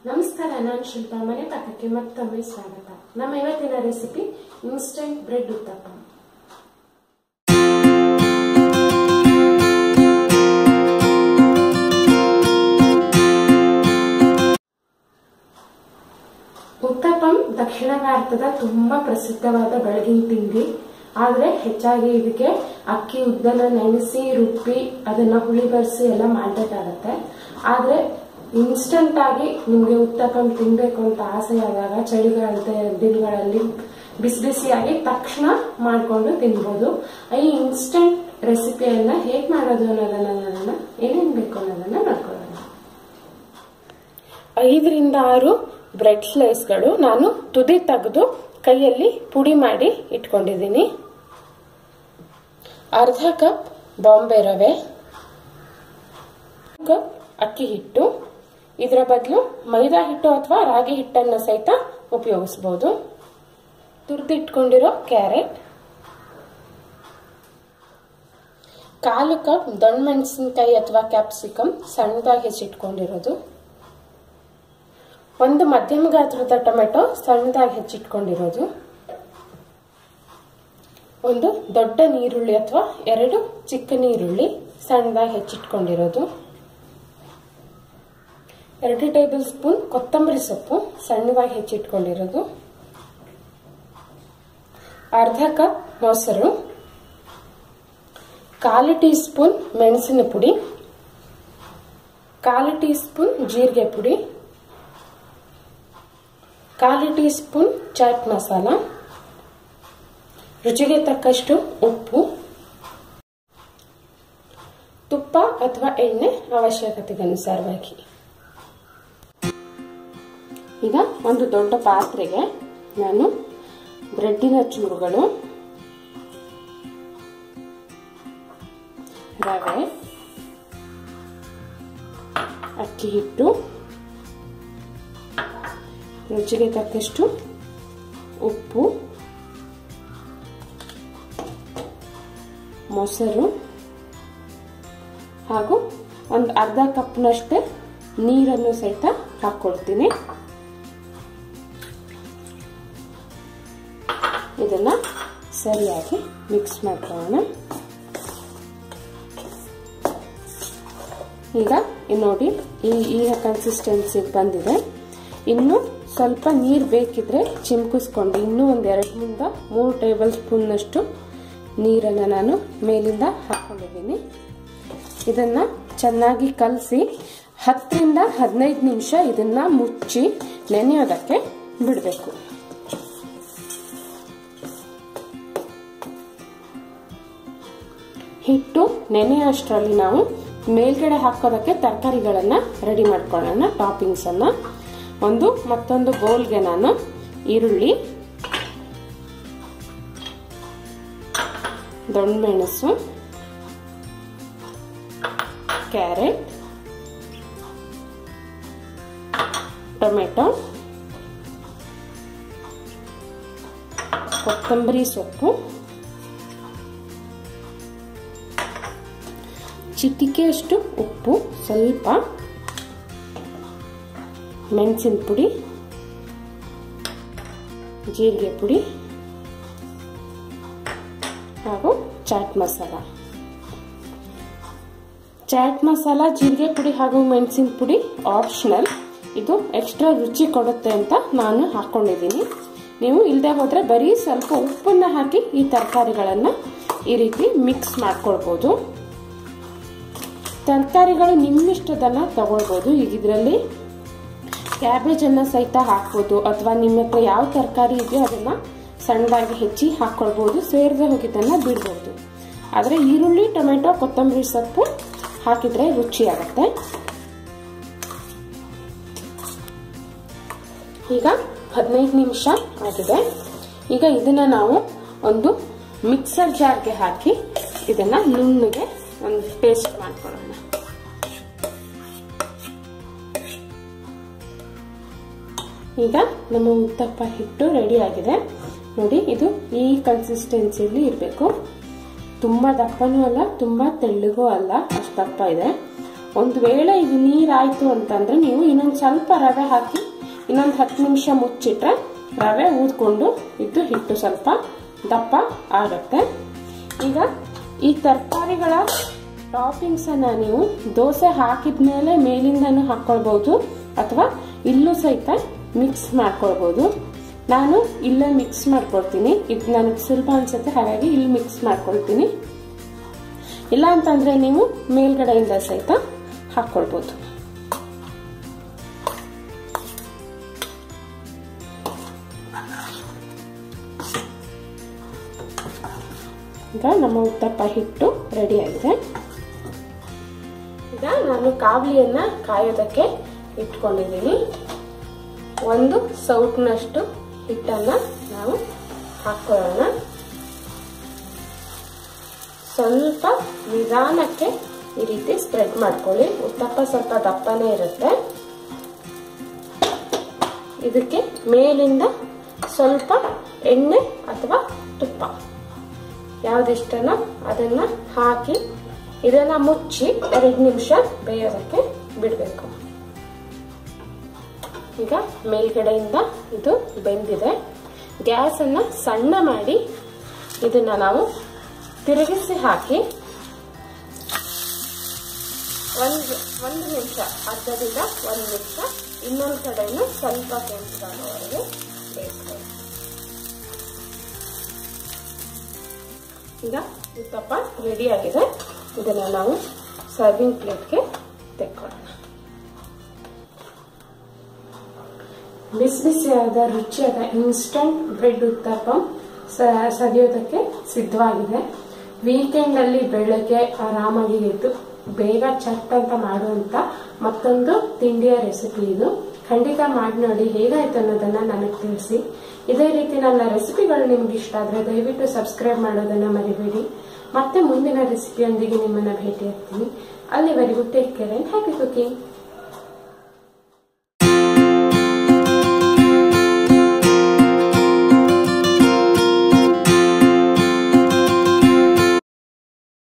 ನಮಸ್ಕಾರ, ನಾನು ಶಿಲ್ಪಾ. ಮನೆ ಪಾಕಕ್ಕೆ ಮತ್ತೊಮ್ಮೆ ಸ್ವಾಗತ. ನಮ್ಮ ಇವತ್ತಿನ ರೆಸಿಪಿ ಇನ್ಸ್ಟೆಂಟ್ ಬ್ರೆಡ್ ಉತ್ತಪ್ಪ. ಉತ್ತಪ್ಪಂ ದಕ್ಷಿಣ ಭಾರತದ ತುಂಬಾ ಪ್ರಸಿದ್ಧವಾದ ಬೆಳಗಿನ ತಿಂಡಿ. ಆದ್ರೆ ಹೆಚ್ಚಾಗಿ ಇದಕ್ಕೆ ಅಕ್ಕಿ ಉದ್ದನ ನೆನೆಸಿ ರುಬ್ಬಿ ಅದನ್ನ ಹುಳಿ ಬರ್ಸಿ ಎಲ್ಲ ಮಾಡಬೇಕಾಗತ್ತೆ. ಆದ್ರೆ ಇನ್ಸ್ಟಂಟ್ ಆಗಿ ನಿಮ್ಗೆ ಉತ್ತಪ್ಪಂ ತಿನ್ಬೇಕು ಅಂತ ಆಸೆ ಆದಾಗ ಚಳಿಗಾಲದ ದಿನಗಳಲ್ಲಿ ಬಿಸಿ ಬಿಸಿಯಾಗಿ ತಕ್ಷಣ ಮಾಡ್ಕೊಂಡು ತಿನ್ಬೋದು. ಈ ಇನ್ಸ್ಟಂಟ್ ರೆಸಿಪಿಯನ್ನ ಹೇಗ್ ಮಾಡೋದು ಅನ್ನೋದನ್ನ ಏನೇನ್ ಬೇಕು ಅನ್ನೋದನ್ನ ನೋಡ್ಕೊಳ್ಳೋಣ. 5 ರಿಂದ 6 ಬ್ರೆಡ್ ಸ್ಲೈಸ್ಗಳು ನಾನು ತುದಿ ತೆಗೆದು ಕೈಯಲ್ಲಿ ಪುಡಿ ಮಾಡಿ ಇಟ್ಕೊಂಡಿದ್ದೀನಿ. ಅರ್ಧ ಕಪ್ ಬಾಂಬೆ ರವೆ, ಕಪ್ ಅಕ್ಕಿ ಹಿಟ್ಟು. ಇದರ ಬದಲು ಮೈದಾ ಹಿಟ್ಟು ಅಥವಾ ರಾಗಿ ಹಿಟ್ಟನ್ನ ಸಹಿತ ಉಪಯೋಗಿಸಬಹುದು. ತುರಿದಿಟ್ಕೊಂಡಿರೋ ಕ್ಯಾರೆಟ್, 1/4 ಕಪ್ ದೊಣ್ಣೆ ಮೆಣಸಿನಕಾಯಿ ಅಥವಾ ಕ್ಯಾಪ್ಸಿಕಮ್ ಸಣ್ಣದಾಗಿ ಹೆಚ್ಚಿಟ್ಕೊಂಡಿರೋದು, 1 ಮಧ್ಯಮ ಗಾತ್ರದ ಟೊಮೆಟೊ ಸಣ್ಣದಾಗಿ ಹೆಚ್ಚಿಟ್ಕೊಂಡಿರೋದು, 1 ದೊಡ್ಡ ನೀರುಳ್ಳಿ ಅಥವಾ 2 ಚಿಕ್ಕ ನೀರುಳ್ಳಿ ಸಣ್ಣದಾಗಿ ಹೆಚ್ಚಿಟ್ಕೊಂಡಿರೋದು, 2 ಟೇಬಲ್ ಸ್ಪೂನ್ ಕೊತ್ತಂಬರಿ ಸೊಪ್ಪು ಸಣ್ಣದಾಗಿ ಹೆಚ್ಚಿಟ್ಕೊಂಡಿರೋದು, ಅರ್ಧ ಕಪ್ ಮೊಸರು, 1/4 ಟೀ ಸ್ಪೂನ್ ಮೆಣಸಿನ ಪುಡಿ, 1/4 ಟೀ ಸ್ಪೂನ್ ಜೀರಿಗೆ ಪುಡಿ, 1/4 ಟೀ ಸ್ಪೂನ್ ಚಾಟ್ ಮಸಾಲ, ರುಚಿಗೆ ತಕ್ಕಷ್ಟು ಉಪ್ಪು, ತುಪ್ಪ ಅಥವಾ ಎಣ್ಣೆ ಅವಶ್ಯಕತೆಗನುಸಾರವಾಗಿ. ಈಗ ಒಂದು ದೊಡ್ಡ ಪಾತ್ರೆಗೆ ನಾನು ಬ್ರೆಡ್ಡಿನ ಚೂರುಗಳು, ರವೆ, ಅಕ್ಕಿ ಹಿಟ್ಟು, ರುಚಿಗೆ ತಕ್ಕಷ್ಟು ಉಪ್ಪು, ಮೊಸರು ಹಾಗೂ ಒಂದು ಅರ್ಧ ಕಪ್ನಷ್ಟೇ ನೀರನ್ನು ಸಹಿತ ಹಾಕೊಳ್ತೀನಿ. ಇದನ್ನ ಸರಿಯಾಗಿ ಮಿಕ್ಸ್ ಮಾಡ್ಕೊಳ್ಳೋಣ. ಈಗ ನೋಡಿ ಈ ಕನ್ಸಿಸ್ಟೆನ್ಸಿ ಬಂದಿದೆ. ಇನ್ನು ಸ್ವಲ್ಪ ನೀರು ಬೇಕಿದ್ರೆ ಚಿಮ್ಕಿಸ್ಕೊಂಡು ಇನ್ನೂ ಒಂದು 2-3 ಟೇಬಲ್ ಸ್ಪೂನ್ನಷ್ಟು ನೀರನ್ನು ನಾನು ಮೇಲಿಂದ ಹಾಕೊಂಡಿದ್ದೀನಿ. ಇದನ್ನ ಚೆನ್ನಾಗಿ ಕಲಸಿ 10 ರಿಂದ 15 ನಿಮಿಷ ಇದನ್ನ ಮುಚ್ಚಿ ನೆನೆಯೋದಕ್ಕೆ ಬಿಡಬೇಕು. ಹಿಟ್ಟು ನೆನೆಯೋಷ್ಟರಲ್ಲಿ ನಾವು ಮೇಲ್ಗಡೆ ಹಾಕೋದಕ್ಕೆ ತರಕಾರಿಗಳನ್ನ ರೆಡಿ ಮಾಡ್ಕೊಳ್ಳೋಣ. ಟಾಪಿಂಗ್ಸ್ ಅನ್ನ ಮತ್ತೊಂದು ಬೌಲ್ಗೆ ನಾನು ಈರುಳ್ಳಿ, ದೊಣ್ಣೆಮೆಣಸು, ಕ್ಯಾರೆಟ್, ಟೊಮೆಟೊ, ಕೊತ್ತಂಬರಿ ಸೊಪ್ಪು, ಚಿಟಿಕೆಯಷ್ಟು ಉಪ್ಪು, ಸ್ವಲ್ಪ ಮೆಣಸಿನ ಪುಡಿ, ಜೀರಿಗೆ ಪುಡಿ ಹಾಗೂ ಚಾಟ್ ಮಸಾಲ. ಚಾಟ್ ಮಸಾಲ, ಜೀರಿಗೆ ಪುಡಿ ಹಾಗೂ ಮೆಣಸಿನ ಪುಡಿ ಆಪ್ಷನಲ್. ಇದು ಎಕ್ಸ್ಟ್ರಾ ರುಚಿ ಕೊಡುತ್ತೆ ಅಂತ ನಾನು ಹಾಕೊಂಡಿದ್ದೀನಿ. ನೀವು ಇಲ್ಲದೆ ಹೋದ್ರೆ ಬರೀ ಸ್ವಲ್ಪ ಉಪ್ಪನ್ನ ಹಾಕಿ ಈ ತರಕಾರಿಗಳನ್ನ ಈ ರೀತಿ ಮಿಕ್ಸ್ ಮಾಡ್ಕೊಳ್ಬಹುದು. ತರಕಾರಿಗಳು ನಿಮ್ಮಿಷ್ಟದನ್ನ ತಗೊಳ್ಬಹುದು. ಈಗ ಇದರಲ್ಲಿ ಕ್ಯಾಬೇಜ್ ಅನ್ನ ಸಹಿತ ಹಾಕ್ಬೋದು ಅಥವಾ ನಿಮ್ಮ ಹತ್ರ ಯಾವ ತರಕಾರಿ ಇದೆಯೋ ಅದನ್ನ ಸಣ್ಣದಾಗಿ ಹೆಚ್ಚಿ ಹಾಕೊಳ್ಬಹುದು. ಸೇರದೆ ಹೋಗಿದ್ದನ್ನ ಬಿಡ್ಬೋದು. ಆದ್ರೆ ಈರುಳ್ಳಿ, ಟೊಮೆಟೊ, ಕೊತ್ತಂಬರಿ ಸೊಪ್ಪು ಹಾಕಿದ್ರೆ ರುಚಿ ಆಗುತ್ತೆ. ಈಗ 15 ನಿಮಿಷ ಆಗಿದೆ. ಈಗ ಇದನ್ನ ನಾವು ಒಂದು ಮಿಕ್ಸರ್ ಜಾರ್ಗೆ ಹಾಕಿ ಇದನ್ನ ನುಣ್ಣಗೆ ಒಂದು ಪೇಸ್ಟ್ ಮಾಡ್ಕೊಳ್ಳೋಣ. ಈಗ ನಮ್ಮ ಉತ್ತಪ್ಪ ಹಿಟ್ಟು ರೆಡಿ ಆಗಿದೆ. ನೋಡಿ, ಇದು ಈ ಕನ್ಸಿಸ್ಟೆನ್ಸಿಯಲ್ಲಿ ಇರಬೇಕು. ತುಂಬಾ ದಪ್ಪನೂ ಅಲ್ಲ, ತುಂಬಾ ತೆಳ್ಳಗೂ ಅಲ್ಲ, ಅಷ್ಟು ದಪ್ಪ ಇದೆ. ಒಂದು ವೇಳೆ ಇದು ನೀರಾಯ್ತು ಅಂತಂದ್ರೆ ನೀವು ಇನ್ನೊಂದು ಸ್ವಲ್ಪ ರವೆ ಹಾಕಿ ಇನ್ನೊಂದು 10 ನಿಮಿಷ ಮುಚ್ಚಿಟ್ರೆ ರವೆ ಊದ್ಕೊಂಡು ಇದು ಹಿಟ್ಟು ಸ್ವಲ್ಪ ದಪ್ಪ ಆಗುತ್ತೆ. ಈಗ ಈ ತರಕಾರಿಗಳ ಟಾಪಿಂಗ್ಸ್ ಅನ್ನ ನೀವು ದೋಸೆ ಹಾಕಿದ್ಮೇಲೆ ಮೇಲಿಂದನೂ ಹಾಕೊಳ್ಬಹುದು ಅಥವಾ ಇಲ್ಲೂ ಸಹಿತ ಮಿಕ್ಸ್ ಮಾಡ್ಕೊಳ್ಬಹುದು. ನಾನು ಇಲ್ಲೇ ಮಿಕ್ಸ್ ಮಾಡ್ಕೊಳ್ತೀನಿ, ಇದು ನನಗೆ ಸುಲಭ ಅನ್ಸುತ್ತೆ, ಹಾಗಾಗಿ ಇಲ್ಲಿ ಮಿಕ್ಸ್ ಮಾಡ್ಕೊಳ್ತೀನಿ. ಇಲ್ಲ ಅಂತಂದ್ರೆ ನೀವು ಮೇಲ್ಗಡೆಯಿಂದ ಸಹಿತ ಹಾಕೊಳ್ಬಹುದು. ಈಗ ನಮ್ಮ ಉತ್ತಪ್ಪ ಹಿಟ್ಟು ರೆಡಿ ಆಗಿದೆ. ಈಗ ನಾನು ಕಾವಲಿಯನ್ನ ಕಾಯೋದಕ್ಕೆ ಇಟ್ಕೊಂಡಿದ್ದೀನಿ. 1 ಸೌಟ್ನಷ್ಟು ಹಿಟ್ಟನ್ನ ನಾವು ಹಾಕೊಳ್ಳೋಣ. ಸ್ವಲ್ಪ ನಿಧಾನಕ್ಕೆ ಈ ರೀತಿ ಸ್ಪ್ರೆಡ್ ಮಾಡ್ಕೊಳ್ಳಿ. ಉತ್ತಪ್ಪ ಸ್ವಲ್ಪ ದಪ್ಪನೇ ಇರುತ್ತೆ. ಇದಕ್ಕೆ ಮೇಲಿಂದ ಸ್ವಲ್ಪ ಎಣ್ಣೆ ಅಥವಾ ತುಪ್ಪ ಯಾವ್ದಿಷ್ಟನೋ ಅದನ್ನ ಹಾಕಿ ಇದನ್ನ ಮುಚ್ಚಿ 2 ನಿಮಿಷ ಬೇಯೋದಕ್ಕೆ ಬಿಡಬೇಕು. ಈಗ ಮೇಲ್ಗಡೆಯಿಂದ ಇದು ಬೆಂದಿದೆ. ಗ್ಯಾಸ್ ಅನ್ನ ಸಣ್ಣ ಮಾಡಿ ಇದನ್ನ ನಾವು ತಿರುಗಿಸಿ ಹಾಕಿ 1 ನಿಮಿಷ, ಅರ್ಧದಿಂದ 1 ನಿಮಿಷ ಇನ್ನೊಂದು ಕಡೆಯನ್ನು ಸ್ವಲ್ಪ ಕೆಂಪಾಗೋವರೆಗೆ ಬೇಯಿಸ್ಕೊಳ್ಳಿ. ಈಗ ಉತ್ತಪ್ಪ ರೆಡಿ ಆಗಿದೆ. ಇದನ್ನ ನಾವು ಸರ್ವಿಂಗ್ ಪ್ಲೇಟ್ಗೆ ತೆಕ್ಕೊಳ್ಳೋಣ. ಬಿಸಿ ಬಿಸಿಯಾದ ರುಚಿಯಾದ ಇನ್ಸ್ಟಂಟ್ ಬ್ರೆಡ್ ಉತ್ತಪ್ಪ ಸವಿಯೋದಕ್ಕೆ ಸಿದ್ಧವಾಗಿದೆ. ವೀಕೆಂಡ್ ಅಲ್ಲಿ ಬೆಳಗ್ಗೆ ಆರಾಮಾಗಿ ಎದ್ದು ಬೇಗ ಚಟ್ ಅಂತ ಮಾಡುವಂತ ಮತ್ತೊಂದು ತಿಂಡಿಯ ರೆಸಿಪಿ ಇದು. ಖಂಡಿತ ಮಾಡಿ ನೋಡಿ, ಹೇಗಾಯ್ತು ಅನ್ನೋದನ್ನ ನನಗೆ ತಿಳಿಸಿ. ಇದೇ ರೀತಿ ನನ್ನ ರೆಸಿಪಿಗಳು ನಿಮ್ಗೆ ಇಷ್ಟ ಆದ್ರೆ ದಯವಿಟ್ಟು ಸಬ್ಸ್ಕ್ರೈಬ್ ಮಾಡೋದನ್ನ ಮರಿಬೇಡಿ. ಮತ್ತೆ ಮುಂದಿನ ರೆಸಿಪಿಯೊಂದಿಗೆ ನಿಮ್ಮನ್ನ ಭೇಟಿ ಆಗ್ತೀನಿ. ಅಲ್ಲಿವರೆಗೂ take care and happy cooking.